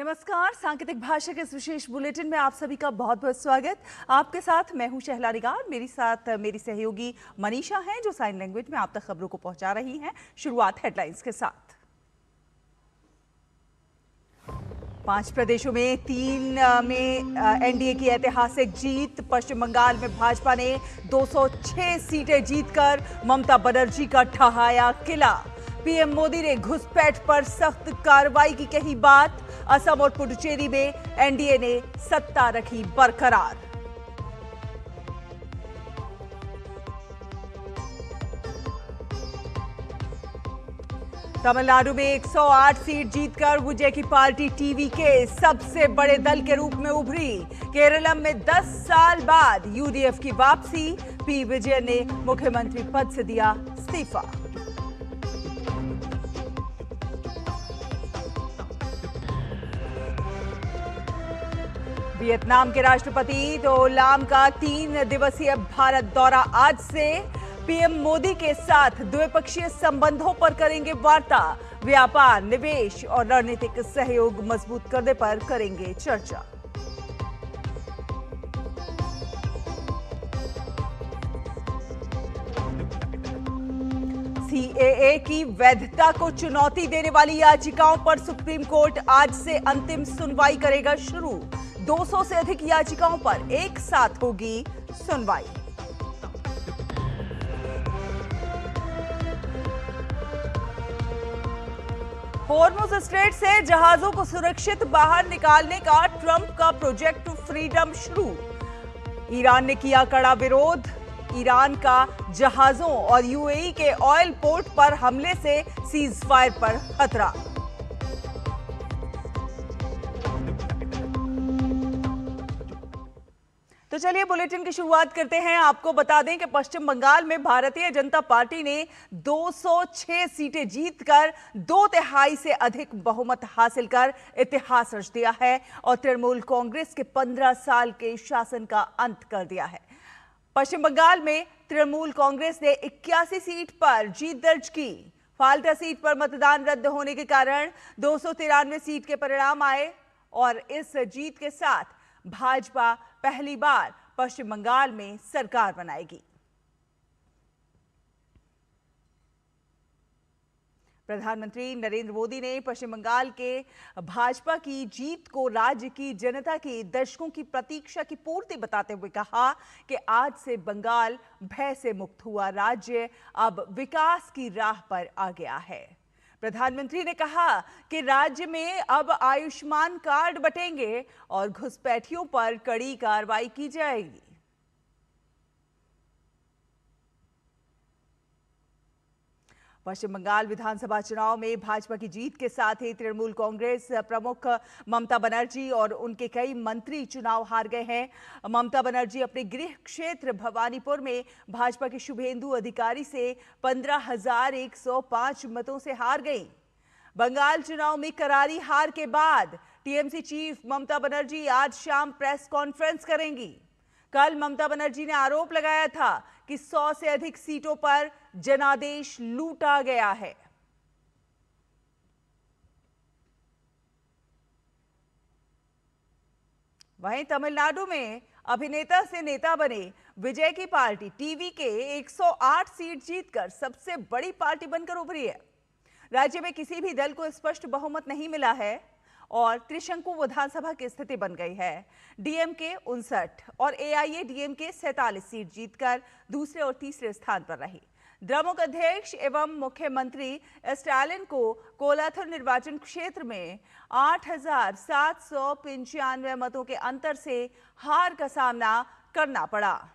नमस्कार। सांकेतिक भाषा के इस विशेष बुलेटिन में आप सभी का बहुत बहुत स्वागत। आपके साथ मैं हूं शहला निगार। मेरी साथ मेरी सहयोगी मनीषा हैं जो साइन लैंग्वेज में आप तक खबरों को पहुंचा रही हैं। शुरुआत हेडलाइंस के साथ। 5 प्रदेशों में 3 में एनडीए की ऐतिहासिक जीत। पश्चिम बंगाल में भाजपा ने 206 सीटें जीतकर ममता बनर्जी का ठहाया किला। पीएम मोदी ने घुसपैठ पर सख्त कार्रवाई की कही बात। असम और पुडुचेरी में एनडीए ने सत्ता रखी बरकरार। तमिलनाडु में 108 सीट जीतकर विजय की पार्टी टीवी के सबसे बड़े दल के रूप में उभरी। केरलम में 10 साल बाद यूडीएफ की वापसी। पी विजय ने मुख्यमंत्री पद से दिया इस्तीफा। वियतनाम के राष्ट्रपति तो लाम का 3 दिवसीय भारत दौरा आज से। पीएम मोदी के साथ द्विपक्षीय संबंधों पर करेंगे वार्ता। व्यापार, निवेश और रणनीतिक सहयोग मजबूत करने पर करेंगे चर्चा। सीएए की वैधता को चुनौती देने वाली याचिकाओं पर सुप्रीम कोर्ट आज से अंतिम सुनवाई करेगा शुरू। 200 से अधिक याचिकाओं पर एक साथ होगी सुनवाई। हॉर्मुज़ स्ट्रेट से जहाजों को सुरक्षित बाहर निकालने का ट्रंप का प्रोजेक्ट फ्रीडम शुरू। ईरान ने किया कड़ा विरोध। ईरान का जहाजों और यूएई के ऑयल पोर्ट पर हमले से सीज फायर पर खतरा। तो चलिए बुलेटिन की शुरुआत करते हैं। आपको बता दें कि पश्चिम बंगाल में भारतीय जनता पार्टी ने 206 सीटें जीतकर 2/3 से अधिक बहुमत हासिल कर इतिहास रच दिया है और तृणमूल कांग्रेस के 15 साल के शासन का अंत कर दिया है। पश्चिम बंगाल में तृणमूल कांग्रेस ने 81 सीट पर जीत दर्ज की। फाल्टा सीट पर मतदान रद्द होने के कारण 293 सीट के परिणाम आए और इस जीत के साथ भाजपा पहली बार पश्चिम बंगाल में सरकार बनाएगी। प्रधानमंत्री नरेंद्र मोदी ने पश्चिम बंगाल के भाजपा की जीत को राज्य की जनता की दशकों की प्रतीक्षा की पूर्ति बताते हुए कहा कि आज से बंगाल भय से मुक्त हुआ राज्य अब विकास की राह पर आ गया है। प्रधानमंत्री ने कहा कि राज्य में अब आयुष्मान कार्ड बंटेंगे और घुसपैठियों पर कड़ी कार्रवाई की जाएगी। पश्चिम बंगाल विधानसभा चुनाव में भाजपा की जीत के साथ ही तृणमूल कांग्रेस प्रमुख ममता बनर्जी और उनके कई मंत्री चुनाव हार गए हैं। ममता बनर्जी अपने गृह क्षेत्र भवानीपुर में भाजपा के शुभेंदु अधिकारी से 15,105 मतों से हार गई। बंगाल चुनाव में करारी हार के बाद टीएमसी चीफ ममता बनर्जी आज शाम प्रेस कॉन्फ्रेंस करेंगी। कल ममता बनर्जी ने आरोप लगाया था कि 100 से अधिक सीटों पर जनादेश लूटा गया है। वहीं तमिलनाडु में अभिनेता से नेता बने विजय की पार्टी टीवी के 108 सीट जीतकर सबसे बड़ी पार्टी बनकर उभरी है। राज्य में किसी भी दल को स्पष्ट बहुमत नहीं मिला है और त्रिशंकु विधानसभा की स्थिति बन गई है। डीएमके 59 और एआईएडीएमके 47 सीट जीतकर दूसरे और तीसरे स्थान पर रही। द्रमुक अध्यक्ष एवं मुख्यमंत्री स्टालिन को कोलाथुर निर्वाचन क्षेत्र में 8,795 मतों के अंतर से हार का सामना करना पड़ा।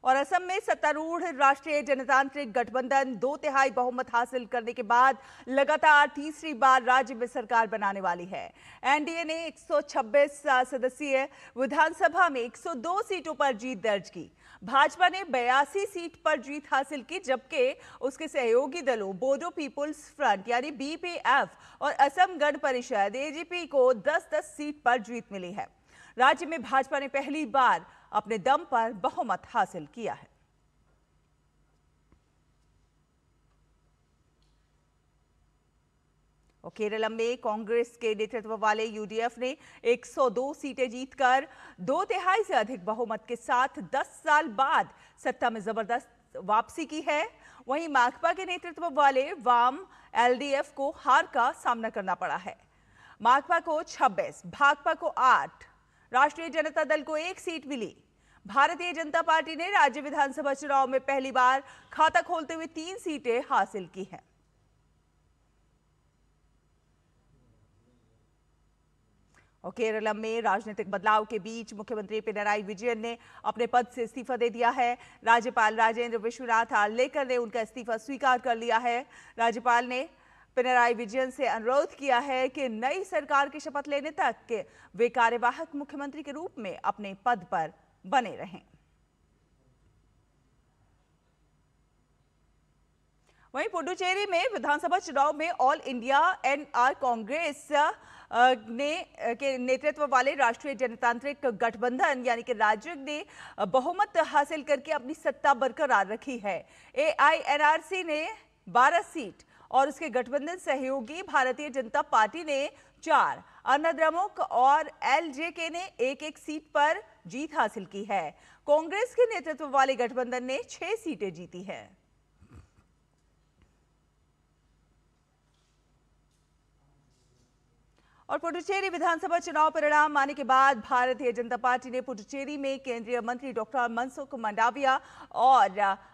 और असम में सत्तारूढ़ राष्ट्रीय जनतांत्रिक गठबंधन 2/3 बहुमत हासिल करने के बाद लगातार तीसरी बार राज्य में सरकार बनाने वाली है। एनडीए ने 126 सदस्यीय विधानसभा में 102 सीटों पर जीत दर्ज की। भाजपा ने 82 सीट पर जीत हासिल की, जबकि उसके सहयोगी दलों बोडो पीपुल्स फ्रंट यानी बीपीएफ और असम गण परिषद एजीपी को 10-10 सीट पर जीत मिली है। राज्य में भाजपा ने पहली बार अपने दम पर बहुमत हासिल किया है। और केरल में कांग्रेस के नेतृत्व वाले यूडीएफ ने 102 सीटें जीतकर 2/3 से अधिक बहुमत के साथ 10 साल बाद सत्ता में जबरदस्त वापसी की है। वहीं माकपा के नेतृत्व वाले वाम एलडीएफ को हार का सामना करना पड़ा है। माकपा को 26, भाकपा को 8, राष्ट्रीय जनता दल को 1 सीट मिली। भारतीय जनता पार्टी ने राज्य विधानसभा चुनाव में पहली बार खाता खोलते हुए 3 सीटें हासिल की हैं। और केरल में राजनीतिक बदलाव के बीच मुख्यमंत्री पिनराई विजयन ने अपने पद से इस्तीफा दे दिया है। राज्यपाल राजेंद्र विश्वनाथ आर्लेकर ने उनका इस्तीफा स्वीकार कर लिया है। राज्यपाल ने पिनराई विजयन से अनुरोध किया है कि नई सरकार की शपथ लेने तक वे कार्यवाहक मुख्यमंत्री के रूप में अपने पद पर बने रहें। वहीं पुडुचेरी में विधानसभा चुनाव में ऑल इंडिया एनआर कांग्रेस के नेतृत्व वाले राष्ट्रीय जनतांत्रिक गठबंधन यानी कि राजग ने बहुमत हासिल करके अपनी सत्ता बरकरार रखी है। एआईएनआरसी ने 12 सीट और उसके गठबंधन सहयोगी भारतीय जनता पार्टी ने 4, अन्नाद्रमुक और एलजेके ने 1-1 सीट पर जीत हासिल की है। कांग्रेस के नेतृत्व वाले गठबंधन ने 6 सीटें जीती है। और पुडुचेरी विधानसभा चुनाव परिणाम आने के बाद भारतीय जनता पार्टी ने पुडुचेरी में केंद्रीय मंत्री डॉक्टर मनसुख मंडाविया और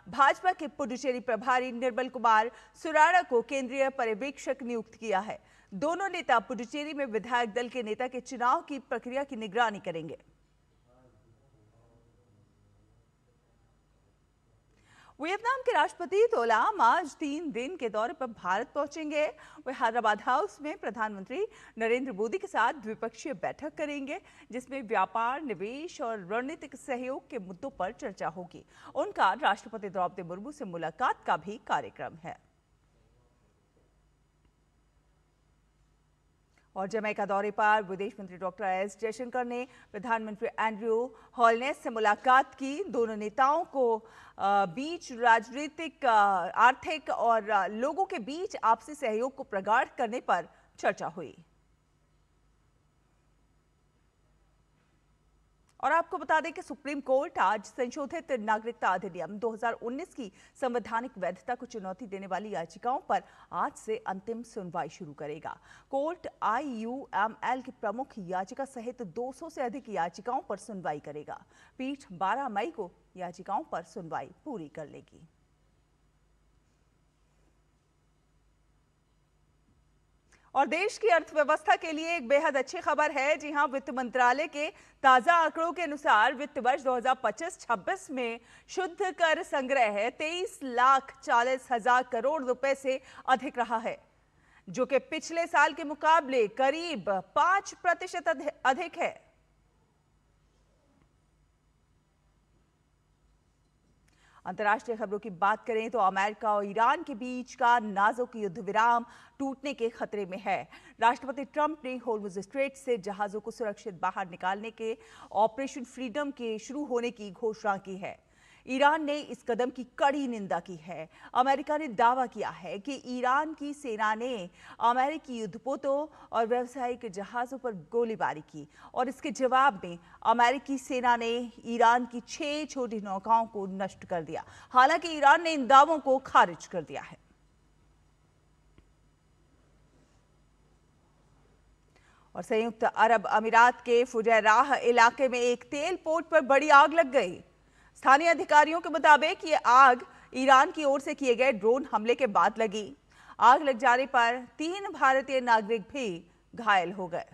भाजपा के पुडुचेरी प्रभारी निर्मल कुमार सुराणा को केंद्रीय पर्यवेक्षक नियुक्त किया है। दोनों नेता पुडुचेरी में विधायक दल के नेता के चुनाव की प्रक्रिया की निगरानी करेंगे। वियतनाम के राष्ट्रपति तो लाम आज 3 दिन के दौरे पर भारत पहुंचेंगे। वे हैदराबाद हाउस में प्रधानमंत्री नरेंद्र मोदी के साथ द्विपक्षीय बैठक करेंगे, जिसमें व्यापार, निवेश और रणनीतिक सहयोग के मुद्दों पर चर्चा होगी। उनका राष्ट्रपति द्रौपदी मुर्मू से मुलाकात का भी कार्यक्रम है। और जमैका दौरे पर विदेश मंत्री डॉक्टर एस जयशंकर ने प्रधानमंत्री एंड्रयू होलनेस से मुलाकात की। दोनों नेताओं को बीच राजनीतिक, आर्थिक और लोगों के बीच आपसी सहयोग को प्रगाढ़ करने पर चर्चा हुई। और आपको बता दें कि सुप्रीम कोर्ट आज संशोधित नागरिकता अधिनियम 2019 की संवैधानिक वैधता को चुनौती देने वाली याचिकाओं पर आज से अंतिम सुनवाई शुरू करेगा। कोर्ट IUML की प्रमुख याचिका सहित 200 से अधिक याचिकाओं पर सुनवाई करेगा। पीठ 12 मई को याचिकाओं पर सुनवाई पूरी कर लेगी। और देश की अर्थव्यवस्था के लिए एक बेहद अच्छी खबर है। जी हां, वित्त मंत्रालय के ताजा आंकड़ों के अनुसार वित्त वर्ष 2025-26 में शुद्ध कर संग्रह 23,40,000 करोड़ रुपए से अधिक रहा है, जो कि पिछले साल के मुकाबले करीब 5% अधिक है। अंतर्राष्ट्रीय खबरों की बात करें तो अमेरिका और ईरान के बीच का नाजुक युद्ध विराम टूटने के खतरे में है। राष्ट्रपति ट्रंप ने होर्मुज स्ट्रेट से जहाजों को सुरक्षित बाहर निकालने के ऑपरेशन फ्रीडम के शुरू होने की घोषणा की है। ईरान ने इस कदम की कड़ी निंदा की है। अमेरिका ने दावा किया है कि ईरान की सेना ने अमेरिकी युद्धपोतों और व्यावसायिक जहाजों पर गोलीबारी की और इसके जवाब में अमेरिकी सेना ने ईरान की 6 छोटी नौकाओं को नष्ट कर दिया। हालांकि ईरान ने इन दावों को खारिज कर दिया है। और संयुक्त अरब अमीरात के फुजैराह इलाके में एक तेल पोर्ट पर बड़ी आग लग गई। स्थानीय अधिकारियों के मुताबिक ये आग ईरान की ओर से किए गए ड्रोन हमले के बाद लगी। आग लग जाने पर 3 भारतीय नागरिक भी घायल हो गए।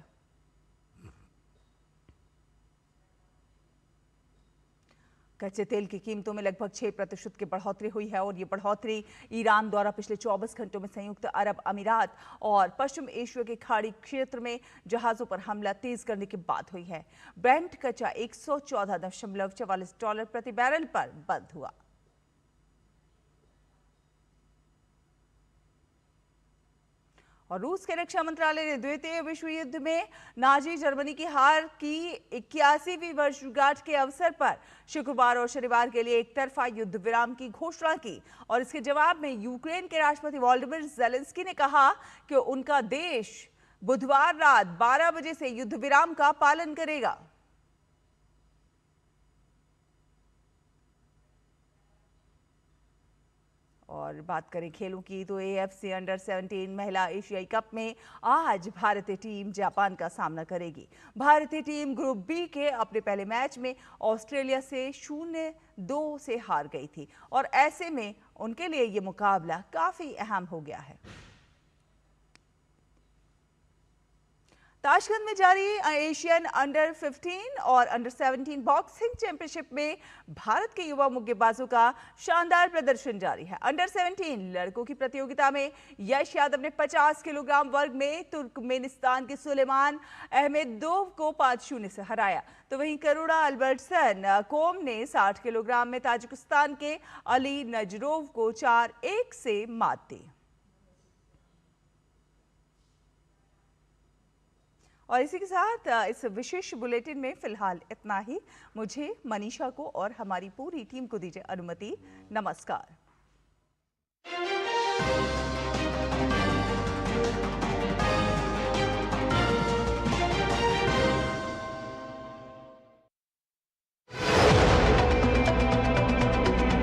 कच्चे तेल की कीमतों में लगभग 6% की बढ़ोतरी हुई है और ये बढ़ोतरी ईरान द्वारा पिछले 24 घंटों में संयुक्त अरब अमीरात और पश्चिम एशिया के खाड़ी क्षेत्र में जहाजों पर हमला तेज करने के बाद हुई है। ब्रेंट कच्चा $114.44 प्रति बैरल पर बंद हुआ। और रूस के रक्षा मंत्रालय ने द्वितीय विश्व युद्ध में नाजी जर्मनी की हार की 81वीं वर्षगांठ के अवसर पर शुक्रवार और शनिवार के लिए एक तरफा युद्ध विराम की घोषणा की। और इसके जवाब में यूक्रेन के राष्ट्रपति वोलोदिमीर ज़ेलेंस्की ने कहा कि उनका देश बुधवार रात 12 बजे से युद्ध विराम का पालन करेगा। और बात करें खेलों की तो AFC अंडर 17 महिला एशियाई कप में आज भारतीय टीम जापान का सामना करेगी। भारतीय टीम ग्रुप बी के अपने पहले मैच में ऑस्ट्रेलिया से 0-2 से हार गई थी और ऐसे में उनके लिए ये मुकाबला काफी अहम हो गया है। ताशकंद में जारी एशियन अंडर 15 और अंडर 17 बॉक्सिंग चैंपियनशिप में भारत के युवा मुक्केबाजों का शानदार प्रदर्शन जारी है। अंडर 17 लड़कों की प्रतियोगिता में यश यादव ने 50 किलोग्राम वर्ग में तुर्कमेनिस्तान के सुलेमान अहमेदोव को 5-0 से हराया, तो वहीं करुणा अल्बर्टसन कोम ने 60 किलोग्राम में ताजिकिस्तान के अली नजरोव को 4-1 से मात दी। और इसी के साथ इस विशेष बुलेटिन में फिलहाल इतना ही। मुझे, मनीषा को और हमारी पूरी टीम को दीजिए अनुमति। नमस्कार।